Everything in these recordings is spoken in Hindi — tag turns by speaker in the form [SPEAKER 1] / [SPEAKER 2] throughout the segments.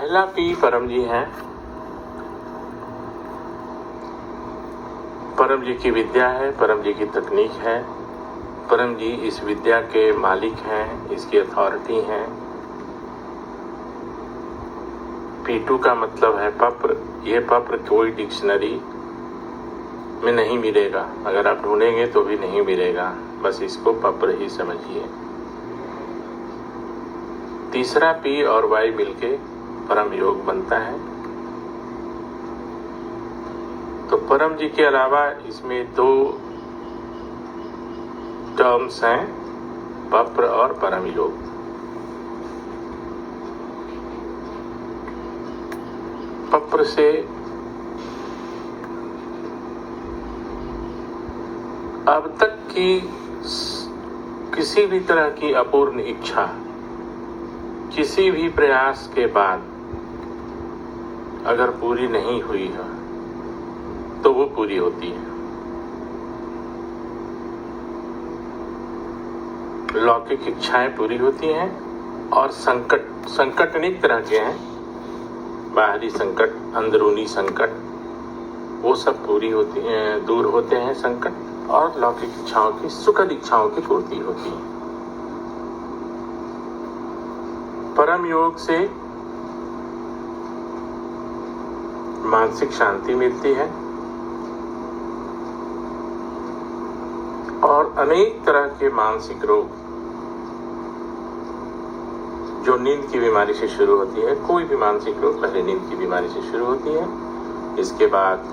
[SPEAKER 1] पहला पी परम जी हैं। परम जी की विद्या है, परम जी की तकनीक है, परम जी इस विद्या के मालिक हैं, इसकी अथॉरिटी हैं। P2 का मतलब है पप्र। ये पप्र कोई डिक्शनरी में नहीं मिलेगा, अगर आप ढूंढेंगे तो भी नहीं मिलेगा, बस इसको पप्र ही समझिए। तीसरा P और Y मिलके परम योग बनता है। तो परम जी के अलावा इसमें दो टर्म्स हैं, पप्र और परम योग। पप्र से अब तक की किसी भी तरह की अपूर्ण इच्छा किसी भी प्रयास के बाद अगर पूरी नहीं हुई है तो वो पूरी होती है। लौकिक इच्छाएं पूरी होती हैं और संकट अनेक तरह के हैं, बाहरी संकट, अंदरूनी संकट, वो सब पूरी होती हैं, दूर होते हैं संकट, और लौकिक इच्छाओं की, सुखद इच्छाओं की पूर्ति होती है। परम योग से मानसिक शांति मिलती है और अनेक तरह के मानसिक रोग जो नींद की बीमारी से शुरू होती है, कोई भी मानसिक रोग पहले नींद की बीमारी से शुरू होती है, इसके बाद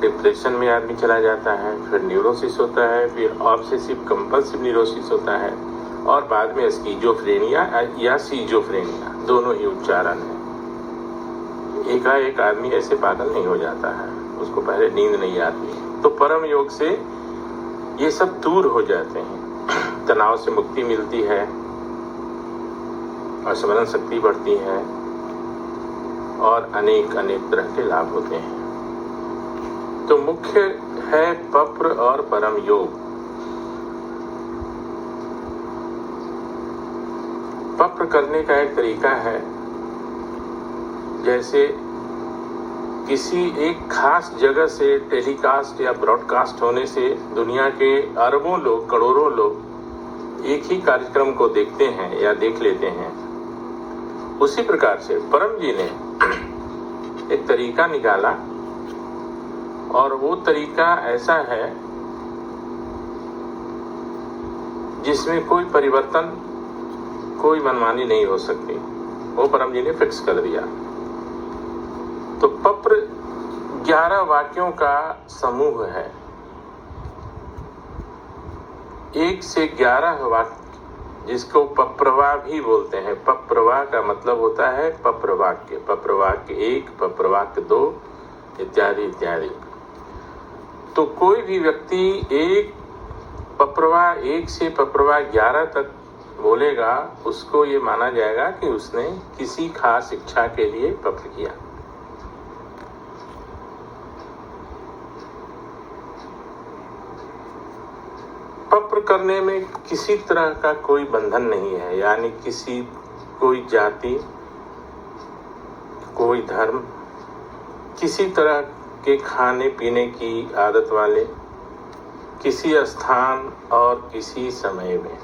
[SPEAKER 1] डिप्रेशन में आदमी चला जाता है, फिर न्यूरोसिस होता है, फिर ऑब्सेसिव कंपल्सिव न्यूरोसिस होता है, और बाद में स्किज़ोफ्रेनिया या सीजोफ्रेनिया, दोनों ही उच्चारण है। एकाएक आदमी ऐसे पागल नहीं हो जाता है, उसको पहले नींद नहीं आती है। तो परम योग से ये सब दूर हो जाते हैं, तनाव से मुक्ति मिलती है और स्मरण शक्ति बढ़ती है और अनेक तरह के लाभ होते हैं। तो मुख्य है पप्र और परम योग। पप्र करने का एक तरीका है, जैसे किसी एक खास जगह से टेलीकास्ट या ब्रॉडकास्ट होने से दुनिया के अरबों लोग, करोड़ों लोग एक ही कार्यक्रम को देखते हैं या देख लेते हैं, उसी प्रकार से परम जी ने एक तरीका निकाला, और वो तरीका ऐसा है जिसमें कोई परिवर्तन, कोई मनमानी नहीं हो सकती, वो परम जी ने फिक्स कर दिया। तो पप्र 11 वाक्यों का समूह है, 1 से 11 वाक्य, जिसको पप्रवा भी बोलते हैं। पप्रवा का मतलब होता है पप्रवाक्य, पप्रवाक्य 1, पप्रवाक्य 2 इत्यादि इत्यादि। तो कोई भी व्यक्ति एक पप्रवा 1 से पप्रवा 11 तक बोलेगा, उसको ये माना जाएगा कि उसने किसी खास इच्छा के लिए पप्र किया। पप्र करने में किसी तरह का कोई बंधन नहीं है, यानी कोई जाति, कोई धर्म, किसी तरह के खाने पीने की आदत वाले, किसी स्थान और किसी समय में,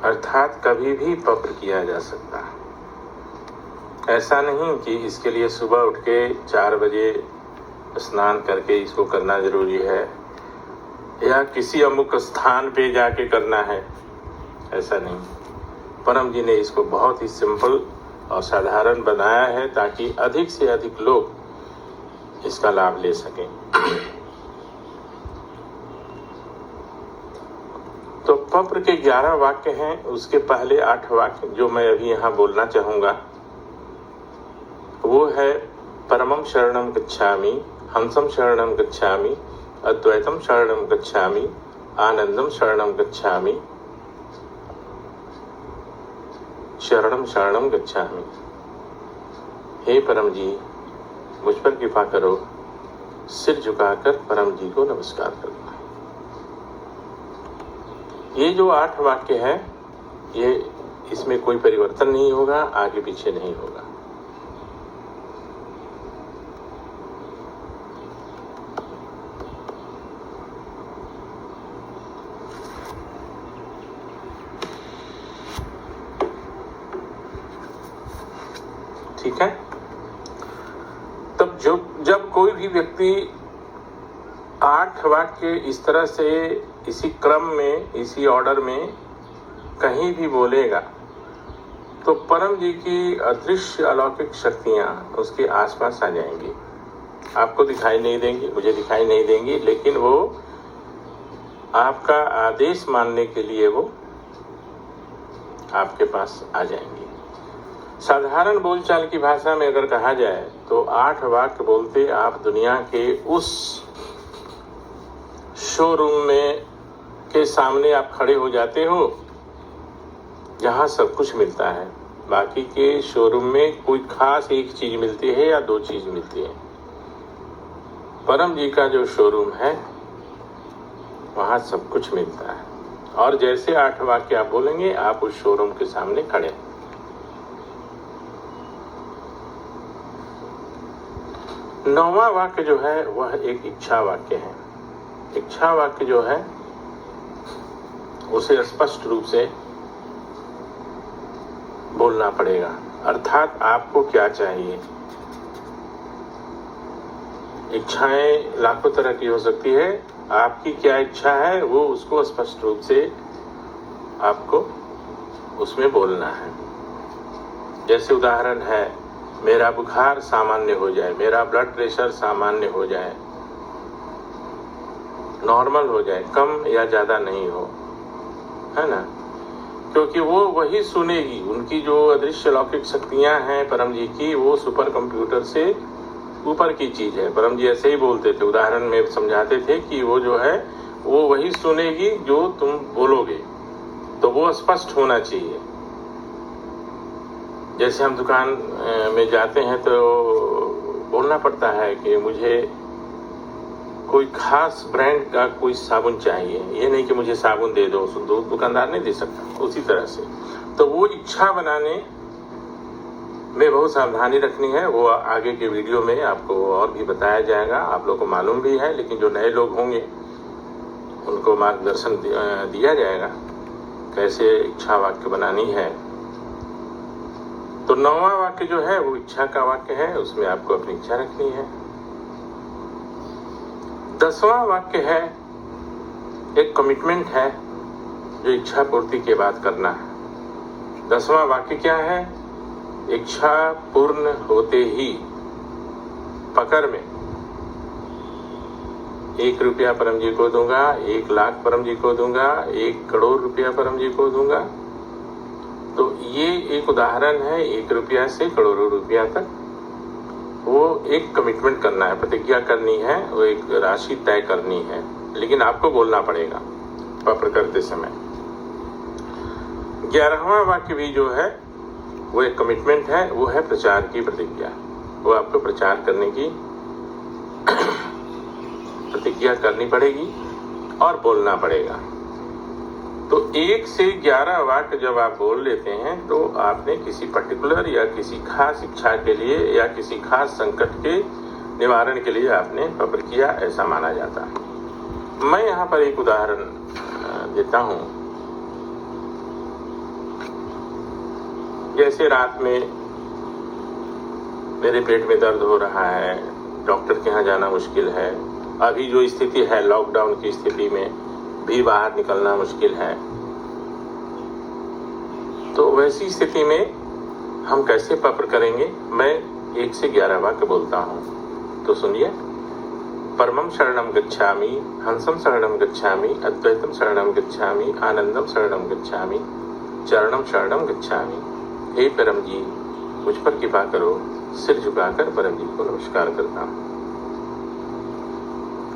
[SPEAKER 1] अर्थात कभी भी पप्र किया जा सकता है। ऐसा नहीं कि इसके लिए सुबह उठ के 4 बजे स्नान करके इसको करना जरूरी है, या किसी अमुक स्थान पे जाके करना है, ऐसा नहीं। परम जी ने इसको बहुत ही सिंपल और साधारण बनाया है, ताकि अधिक से अधिक लोग इसका लाभ ले सकें। तो पप्र के 11 वाक्य हैं, उसके पहले 8 वाक्य जो मैं अभी यहाँ बोलना चाहूँगा वो है परमं शरणं गच्छामि, हंसं शरणं गच्छामि, अद्वैतं शरणं गच्छामि, आनंदं शरणं गच्छामि, शरणं शरणं गच्छामि। हे परम जी, मुझ पर कृपा करो। सिर झुकाकर परम जी को नमस्कार करना है। ये जो 8 वाक्य है, ये इसमें कोई परिवर्तन नहीं होगा, आगे पीछे नहीं होगा। ठीक है। तब जब कोई भी व्यक्ति 8 वाक्य इस तरह से इसी क्रम में, इसी ऑर्डर में कहीं भी बोलेगा तो परम जी की अदृश्य अलौकिक शक्तियां उसके आसपास आ जाएंगी। आपको दिखाई नहीं देंगी, मुझे दिखाई नहीं देंगी, लेकिन वो आपका आदेश मानने के लिए वो आपके पास आ जाएंगी। साधारण बोलचाल की भाषा में अगर कहा जाए तो 8 वाक्य बोलते आप दुनिया के उस शोरूम में के सामने आप खड़े हो जाते हो जहां सब कुछ मिलता है। बाकी के शोरूम में कोई खास एक चीज मिलती है या 2 चीज मिलती है। परम जी का जो शोरूम है वहां सब कुछ मिलता है, और जैसे 8 वाक्य आप बोलेंगे आप उस शोरूम के सामने खड़े। 9वां वाक्य जो है वह एक इच्छा वाक्य है। इच्छा वाक्य जो है उसे स्पष्ट रूप से बोलना पड़ेगा, अर्थात आपको क्या चाहिए। इच्छाएं लाखों तरह की हो सकती है, आपकी क्या इच्छा है वो उसको स्पष्ट रूप से आपको उसमें बोलना है। जैसे उदाहरण है, मेरा बुखार सामान्य हो जाए, मेरा ब्लड प्रेशर सामान्य हो जाए, नॉर्मल हो जाए, कम या ज्यादा नहीं हो, है ना। क्योंकि वो वही सुनेगी। उनकी जो अदृश्य लौकिक शक्तियां हैं परम जी की, वो सुपर कंप्यूटर से ऊपर की चीज है। परम जी ऐसे ही बोलते थे, उदाहरण में समझाते थे कि वो जो है वो वही सुनेगी जो तुम बोलोगे, तो वो स्पष्ट होना चाहिए। जैसे हम दुकान में जाते हैं तो बोलना पड़ता है कि मुझे कोई खास ब्रांड का कोई साबुन चाहिए, ये नहीं कि मुझे साबुन दे दो, दुकानदार नहीं दे सकता। उसी तरह से तो वो इच्छा बनाने में बहुत सावधानी रखनी है। वो आगे के वीडियो में आपको और भी बताया जाएगा, आप लोग को मालूम भी है, लेकिन जो नए लोग होंगे उनको मार्गदर्शन दिया जाएगा कैसे इच्छा वाक्य बनानी है। तो 9वां वाक्य जो है वो इच्छा का वाक्य है, उसमें आपको अपनी इच्छा रखनी है। 10वां वाक्य है, एक कमिटमेंट है जो इच्छा पूर्ति के बाद करना है। 10वां वाक्य क्या है? इच्छा पूर्ण होते ही पकड़ में 1 रुपया परम जी को दूंगा, 1 लाख परम जी को दूंगा, 1 करोड़ रुपया परम जी को दूंगा। तो ये एक उदाहरण है। 1 रुपया से करोड़ों रुपया तक वो एक कमिटमेंट करना है, प्रतिज्ञा करनी है, वो एक राशि तय करनी है, लेकिन आपको बोलना पड़ेगा पत्र करते समय। 11वां वाक्य भी जो है वो एक कमिटमेंट है, वो है प्रचार की प्रतिज्ञा। वो आपको प्रचार करने की प्रतिज्ञा करनी पड़ेगी और बोलना पड़ेगा। तो 1 से 11 वाक्य जब आप बोल लेते हैं तो आपने किसी पर्टिकुलर या किसी खास इच्छा के लिए या किसी खास संकट के निवारण के लिए आपने पत्र किया, ऐसा माना जाता है। मैं यहाँ पर एक उदाहरण देता हूँ। जैसे रात में मेरे पेट में दर्द हो रहा है, डॉक्टर के यहाँ जाना मुश्किल है, अभी जो स्थिति है लॉकडाउन की स्थिति में भी बाहर निकलना मुश्किल है, तो वैसी स्थिति में हम कैसे पत्र करेंगे? मैं 1 से 11 वाक्य बोलता हूँ, तो सुनिए। परमं शरणं गच्छामि, हंसं शरणं गच्छामि, अद्वैतम शरणं गच्छामि, आनंदम शरणं गच्छामि, चरणं शरणं गच्छामि। हे परम जी, मुझ पर कृपा करो। सिर झुकाकर परम जी को नमस्कार करता हूँ।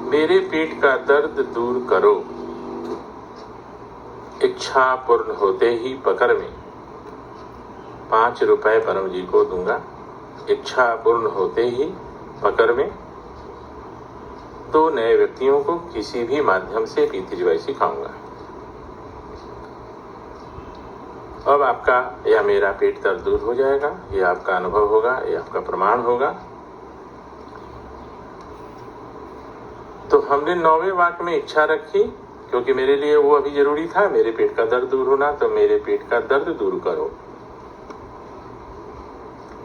[SPEAKER 1] मेरे पेट का दर्द दूर करो। इच्छा पूर्ण होते ही पकड़ में 5 रुपए परम जी को दूंगा। इच्छा पूर्ण होते ही पकड़ में 2 नए व्यक्तियों को किसी भी माध्यम से पीती जुआई सिखाऊंगा। अब आपका या मेरा पेट दर्द दूर हो जाएगा, ये आपका अनुभव होगा, ये आपका प्रमाण होगा। तो हमने 9वें वाक्य में इच्छा रखी, क्योंकि मेरे लिए वो अभी जरूरी था, मेरे पेट का दर्द दूर होना, तो मेरे पेट का दर्द दूर करो।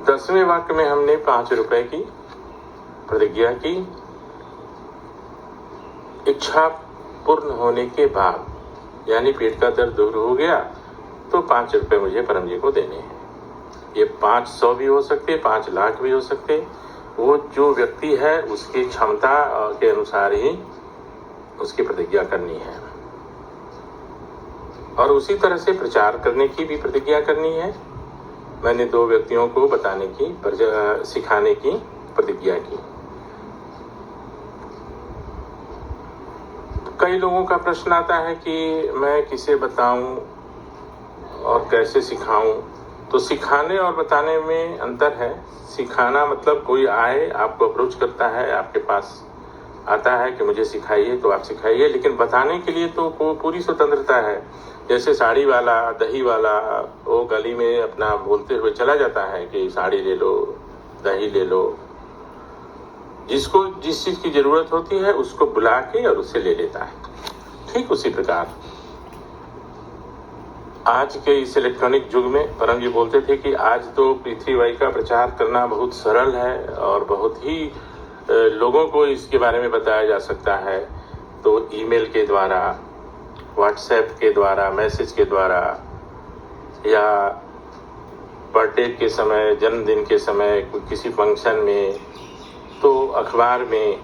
[SPEAKER 1] 10वें वाक्य में हमने 5 रुपए की प्रतिज्ञा की, इच्छा पूर्ण होने के बाद, यानी पेट का दर्द दूर हो गया तो 5 रुपए मुझे परम जी को देने हैं। ये 500 भी हो सकते, 5 लाख भी हो सकते, वो जो व्यक्ति है उसकी क्षमता के अनुसार ही उसकी प्रतिज्ञा करनी है। और उसी तरह से प्रचार करने की भी प्रतिज्ञा करनी है। मैंने 2 व्यक्तियों को बताने की, सिखाने की प्रतिज्ञा की। कई लोगों का प्रश्न आता है कि मैं किसे बताऊं और कैसे सिखाऊं। तो सिखाने और बताने में अंतर है। सिखाना मतलब कोई आए, आपको अप्रोच करता है, आपके पास आता है कि मुझे सिखाइए, तो आप सिखाइए। लेकिन बताने के लिए तो पूरी स्वतंत्रता है। जैसे साड़ी वाला, दही वाला, वो गली में अपना बोलते हुए चला जाता है कि साड़ी ले लो, दही ले लो। जिसको जिस चीज की जरूरत होती है उसको बुला के और उससे ले लेता है। ठीक उसी प्रकार आज के इस इलेक्ट्रॉनिक युग में परम जी बोलते थे कि आज तो पृथ्वी का प्रचार करना बहुत सरल है और बहुत ही लोगों को इसके बारे में बताया जा सकता है। तो ईमेल के द्वारा, व्हाट्सएप के द्वारा, मैसेज के द्वारा, या बर्थडे के समय, जन्मदिन के समय, किसी फंक्शन में, तो अखबार में,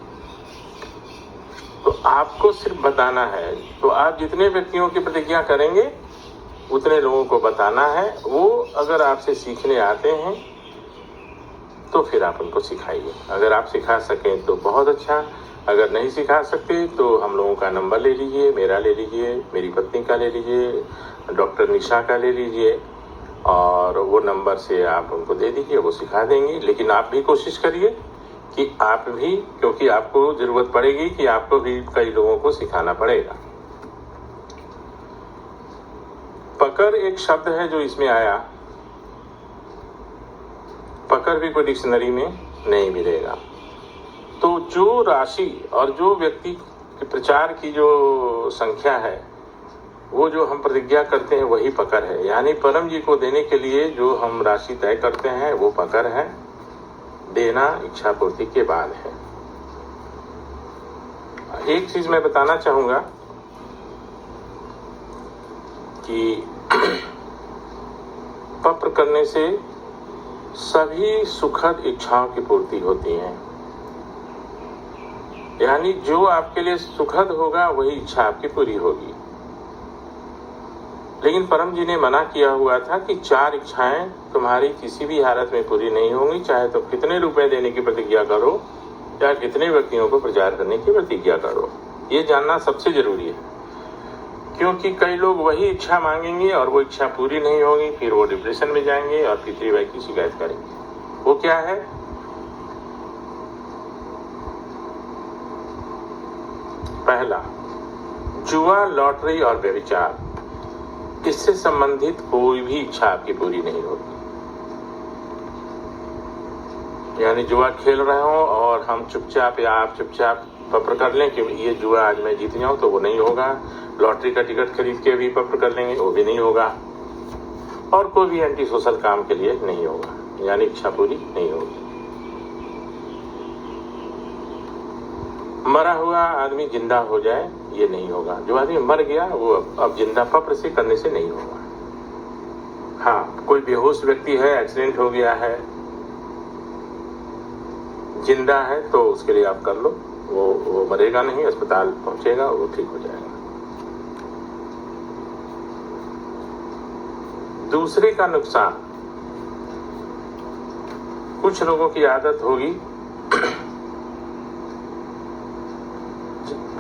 [SPEAKER 1] तो आपको सिर्फ बताना है। तो आप जितने व्यक्तियों की प्रतिज्ञा करेंगे उतने लोगों को बताना है। वो अगर आपसे सीखने आते हैं तो फिर आप उनको सिखाइए। अगर आप सिखा सकें तो बहुत अच्छा, अगर नहीं सिखा सकते तो हम लोगों का नंबर ले लीजिए, मेरा ले लीजिए, मेरी पत्नी का ले लीजिए, डॉक्टर निशा का ले लीजिए, और वो नंबर से आप उनको दे दीजिए, वो सिखा देंगे। लेकिन आप भी कोशिश करिए कि आप भी, क्योंकि आपको जरूरत पड़ेगी कि आपको भी कई लोगों को सिखाना पड़ेगा। पकड़ एक शब्द है जो इसमें आया। पकड़ भी कोई डिक्शनरी में नहीं मिलेगा। तो जो राशि और जो व्यक्ति के प्रचार की जो संख्या है, वो जो हम प्रतिज्ञा करते हैं वही पकड़ है। यानी परम जी को देने के लिए जो हम राशि तय करते हैं वो पकड़ है। देना इच्छा पूर्ति के बाद है। एक चीज मैं बताना चाहूंगा कि पत्र करने से सभी सुखद इच्छाओं की पूर्ति होती है। यानी जो आपके लिए सुखद होगा वही इच्छा आपकी पूरी होगी। लेकिन परम जी ने मना किया हुआ था कि 4 इच्छाएं तुम्हारी किसी भी हालत में पूरी नहीं होंगी, चाहे तो कितने रुपए देने की प्रतिज्ञा करो या कितने व्यक्तियों को प्रचार करने की प्रतिज्ञा करो। ये जानना सबसे जरूरी है, क्योंकि कई लोग वही इच्छा मांगेंगे और वो इच्छा पूरी नहीं होगी, फिर वो डिप्रेशन में जाएंगे और पितृवाई की शिकायत करेंगे। वो क्या है? पहला, जुआ, लॉटरी और व्यभिचार। इससे संबंधित कोई भी इच्छा आपकी पूरी नहीं होगी। यानी जुआ खेल रहे हो और हम चुपचाप या आप चुपचाप पत्र कर लें कि ये जुआ आज मैं जीत जाऊं, तो वो नहीं होगा। लॉटरी का टिकट खरीद के भी पत्र कर लेंगे, वो भी नहीं होगा। और कोई भी एंटी सोशल काम के लिए नहीं होगा, यानी इच्छा पूरी नहीं होगी। मरा हुआ आदमी जिंदा हो जाए, ये नहीं होगा। जो आदमी मर गया वो अब जिंदा पत्र से करने से नहीं होगा। हाँ, कोई बेहोश व्यक्ति है, एक्सीडेंट हो गया है, जिंदा है, तो उसके लिए आप कर लो। वो मरेगा नहीं, अस्पताल पहुंचेगा, वो ठीक हो जाएगा। दूसरे का नुकसान। कुछ लोगों की आदत होगी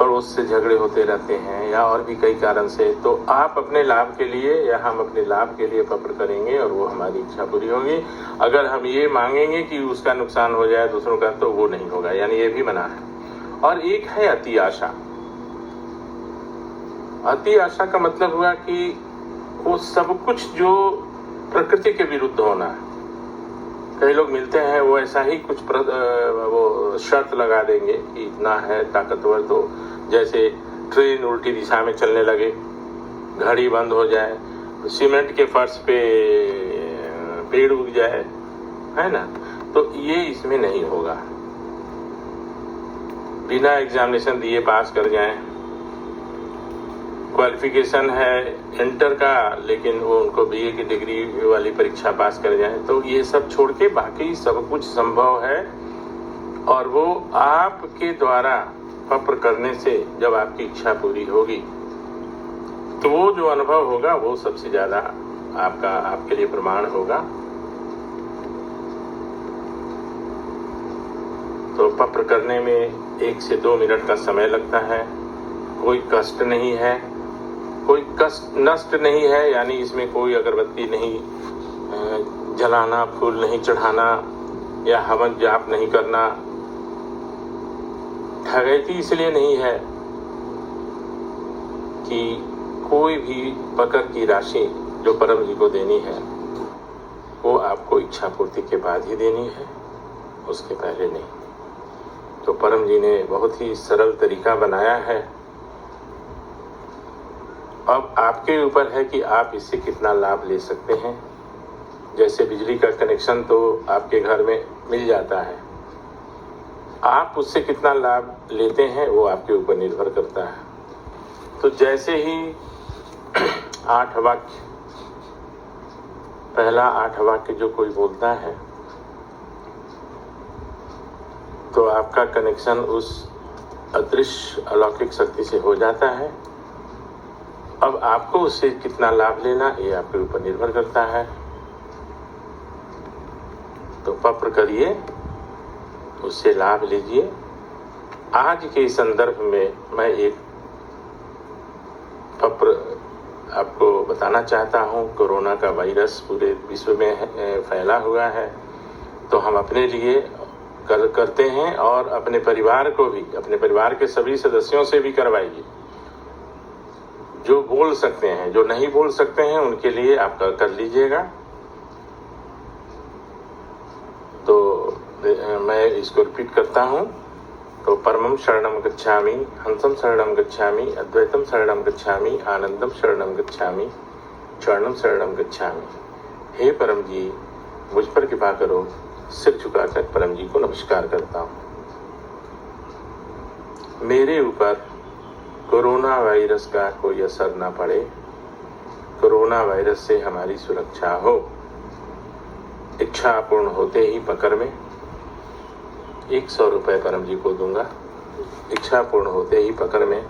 [SPEAKER 1] पड़ोस से झगड़े होते रहते हैं या और भी कई कारण से, तो आप अपने लाभ के लिए या हम अपने लाभ के लिए पत्र करेंगे और वो हमारी इच्छा पूरी होगी। अगर हम ये मांगेंगे कि उसका नुकसान हो जाए दूसरों का, तो वो नहीं होगा, यानी ये भी मना है। और एक है अति आशा। अति आशा का मतलब हुआ कि वो सब कुछ जो प्रकृति के विरुद्ध होना है। कई लोग मिलते हैं वो ऐसा ही कुछ वो शर्त लगा देंगे कि इतना है ताकतवर, तो जैसे ट्रेन उल्टी दिशा में चलने लगे, घड़ी बंद हो जाए, सीमेंट के फर्श पे पेड़ उग जाए, है ना, तो ये इसमें नहीं होगा। बिना एग्जामिनेशन दिए पास कर जाएं, क्वालिफिकेशन है इंटर का लेकिन वो उनको बीए की डिग्री वाली परीक्षा पास कर जाए, तो ये सब छोड़ के बाकी सब कुछ संभव है। और वो आपके द्वारा पत्र करने से जब आपकी इच्छा पूरी होगी तो वो जो अनुभव होगा वो सबसे ज्यादा आपके लिए प्रमाण होगा। तो पत्र करने में 1 से 2 मिनट का समय लगता है। कोई कष्ट नहीं है, कोई कष्ट नष्ट नहीं है, यानी इसमें कोई अगरबत्ती नहीं जलाना, फूल नहीं चढ़ाना या हवन जाप नहीं करना। ठगैती इसलिए नहीं है कि कोई भी पकड़ की राशि जो परम जी को देनी है वो आपको इच्छा पूर्ति के बाद ही देनी है, उसके पहले नहीं। तो परम जी ने बहुत ही सरल तरीका बनाया है। अब आपके ऊपर है कि आप इससे कितना लाभ ले सकते हैं। जैसे बिजली का कनेक्शन तो आपके घर में मिल जाता है, आप उससे कितना लाभ लेते हैं वो आपके ऊपर निर्भर करता है। तो जैसे ही 8 वाक्य, पहला 8 वाक्य जो कोई बोलता है तो आपका कनेक्शन उस अदृश्य अलौकिक शक्ति से हो जाता है। अब आपको उससे कितना लाभ लेना ये आपके ऊपर निर्भर करता है। तो पत्र करिए, उससे लाभ लीजिए। आज के संदर्भ में मैं एक पत्र आपको बताना चाहता हूँ। कोरोना का वायरस पूरे विश्व में फैला हुआ है, तो हम अपने लिए करते हैं और अपने परिवार को भी, अपने परिवार के सभी सदस्यों से भी करवाइए। जो बोल सकते हैं, जो नहीं बोल सकते हैं उनके लिए आप कर लीजिएगा। तो मैं इसको रिपीट करता हूँ। तो परमं शरणं गच्छामि, हंसं शरणं गच्छामि, अद्वैतम शरणं गच्छामि, आनंदम शरणं गच्छामि, चरणं शरणं गच्छामि। हे परम जी, मुझ पर कृपा करो। सिर झुकाकर परम जी को नमस्कार करता हूँ। मेरे ऊपर कोरोना वायरस का कोई असर ना पड़े, कोरोना वायरस से हमारी सुरक्षा हो। इच्छा पूर्ण होते ही पकड़ में 100 रुपये परम जी को दूंगा। इच्छा पूर्ण होते ही पकड़ में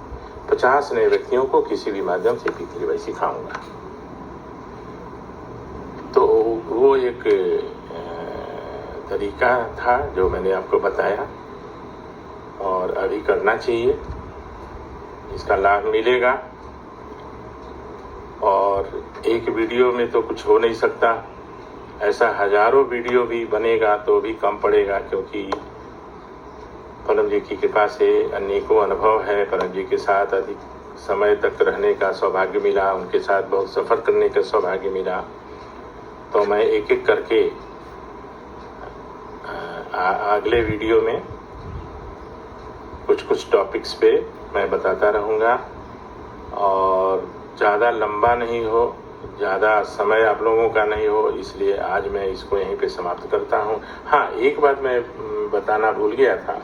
[SPEAKER 1] 50 नए व्यक्तियों को किसी भी माध्यम से पीतली सिखाऊंगा। तो वो एक तरीका था जो मैंने आपको बताया और अभी करना चाहिए, इसका लाभ मिलेगा। और एक वीडियो में तो कुछ हो नहीं सकता, ऐसा हजारों वीडियो भी बनेगा तो भी कम पड़ेगा, क्योंकि परम जी की कृपा से अनेकों अनुभव है। परम जी के साथ अधिक समय तक रहने का सौभाग्य मिला, उनके साथ बहुत सफ़र करने का सौभाग्य मिला। तो मैं एक एक करके अगले वीडियो में कुछ टॉपिक्स पे मैं बताता रहूँगा और ज़्यादा लंबा नहीं हो, ज़्यादा समय आप लोगों का नहीं हो, इसलिए आज मैं इसको यहीं पे समाप्त करता हूँ। हाँ, एक बात मैं बताना भूल गया था।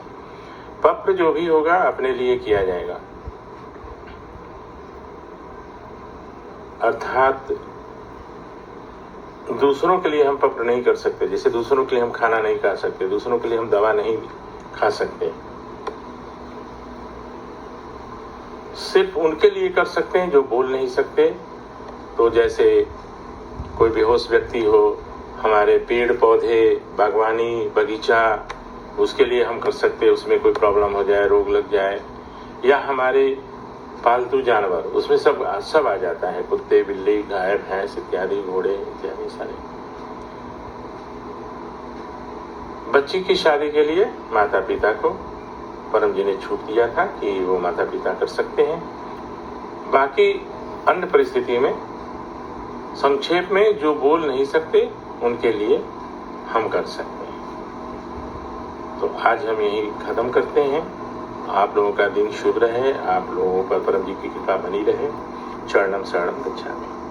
[SPEAKER 1] पत्र जो भी होगा अपने लिए किया जाएगा, अर्थात दूसरों के लिए हम पत्र नहीं कर सकते। जैसे दूसरों के लिए हम खाना नहीं खा सकते, दूसरों के लिए हम दवा नहीं खा सकते, सिर्फ उनके लिए कर सकते हैं जो बोल नहीं सकते। तो जैसे कोई बेहोश व्यक्ति हो, हमारे पेड़ पौधे, बागवानी, बगीचा, उसके लिए हम कर सकते हैं। उसमें कोई प्रॉब्लम हो जाए, रोग लग जाए, या हमारे पालतू जानवर, उसमें सब आ जाता है, कुत्ते, बिल्ली, गाय, भैंस इत्यादि, घोड़े इत्यादि सारे। बच्ची की शादी के लिए माता पिता को परम जी ने छूट दिया था कि वो माता पिता कर सकते हैं। बाकी अन्य परिस्थिति में संक्षेप में जो बोल नहीं सकते उनके लिए हम कर सकते हैं। तो आज हम यही खत्म करते हैं। आप लोगों का दिन शुभ रहे, आप लोगों पर परम जी की कृपा बनी रहे। चरणम शरणम गच्छामि।